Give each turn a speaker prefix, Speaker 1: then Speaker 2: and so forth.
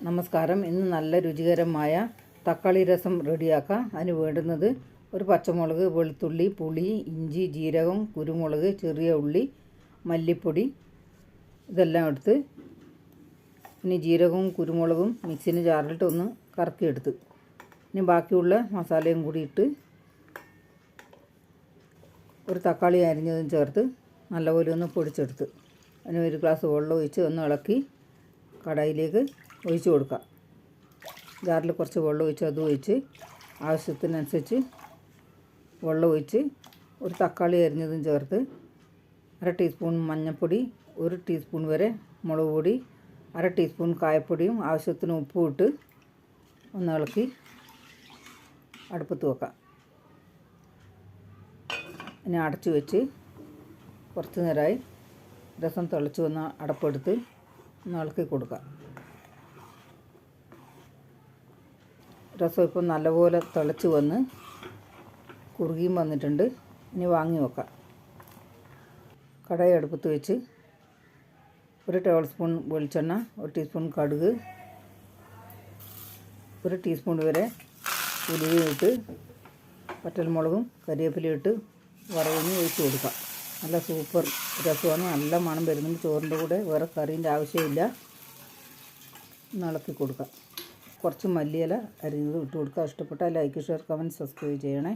Speaker 1: നമസ്കാരം. ഇന്ന് നല്ല രുചികരമായ തക്കാളി രസം റെഡിയാക്കാം. അതിന് വേണ്ടുന്നത് ഒരു പച്ചമുളക്, വെളുത്തുള്ളി, പുളി, ഇഞ്ചി, ജീരകം, കുരുമുളക്, ചെറിയ ഉള്ളി, മല്ലിപ്പൊടി ഇതെല്ലാം എടുത്ത് ഇനി ജീരകവും കുരുമുളകും മിക്സിന് ജാറിലിട്ട് ഒന്ന് കറക്കിയെടുത്ത് ഇനി ബാക്കിയുള്ള മസാലയും കൂടി ഇട്ട് ഒരു തക്കാളി അരിഞ്ഞതും ചേർത്ത് നല്ലപോലെ ഒന്ന് പൊടിച്ചെടുത്ത് അതിന് ഒരു ഗ്ലാസ് വെള്ളം ഒഴിച്ച് ഒന്ന് ഇളക്കി കടായിലേക്ക് ഒഴിച്ച് കൊടുക്കാം. ജാറിൽ കുറച്ച് വെള്ളം ഒഴിച്ച് അത് ഒഴിച്ച് ആവശ്യത്തിനനുസരിച്ച് വെള്ളം ഒഴിച്ച് ഒരു തക്കാളി അരിഞ്ഞതും ചേർത്ത് 1/2 ടീസ്പൂൺ മഞ്ഞൾപ്പൊടി, 1 ടീസ്പൂൺ വരെ മുളക് പൊടി, 1/2 ടീസ്പൂൺ കായപ്പൊടിയും ആവശ്യത്തിന് ഉപ്പും ഇട്ട് ഒന്ന് ഇളക്കി അടുപ്പത്ത് വെക്കാം. ഇനി അടച്ച് വെച്ച് കുറച്ച് നേരമായി രസം തിളച്ച് വന്ന അടപ്പെടുത്ത് ഒന്ന് ഇളക്കി കൊടുക്കാം. രസം ഇപ്പം നല്ലപോലെ തിളച്ച് വന്ന് കുറുകിയും വന്നിട്ടുണ്ട്. ഇനി വാങ്ങി വെക്കാം. കടായി അടുപ്പത്ത് വെച്ച് 1 ടേബിൾ സ്പൂൺ വെളിച്ചെണ്ണ, 1 ടീസ്പൂൺ കടുക്, 1 ടീസ്പൂൺ വരെ ഉലുവയും ഇട്ട് വറ്റൽമുളകും കരിവേപ്പിലയും ഇട്ട് വറവിന് ഒഴിച്ച് കൊടുക്കാം. നല്ല സൂപ്പർ രസമാണ്. നല്ല മണം വരുന്നുണ്ട്. ചോറിൻ്റെ കൂടെ വേറെ കറീൻ്റെ ആവശ്യമില്ല. ഇളക്കി കൊടുക്കാം. കുറച്ച് മല്ലിയില അരിഞ്ഞത് ഇട്ട് കൊടുക്കുക. ഇഷ്ടപ്പെട്ടാൽ ലൈക്ക്, ഷെയർ, കമൻറ്റ്, സബ്സ്ക്രൈബ് ചെയ്യണേ.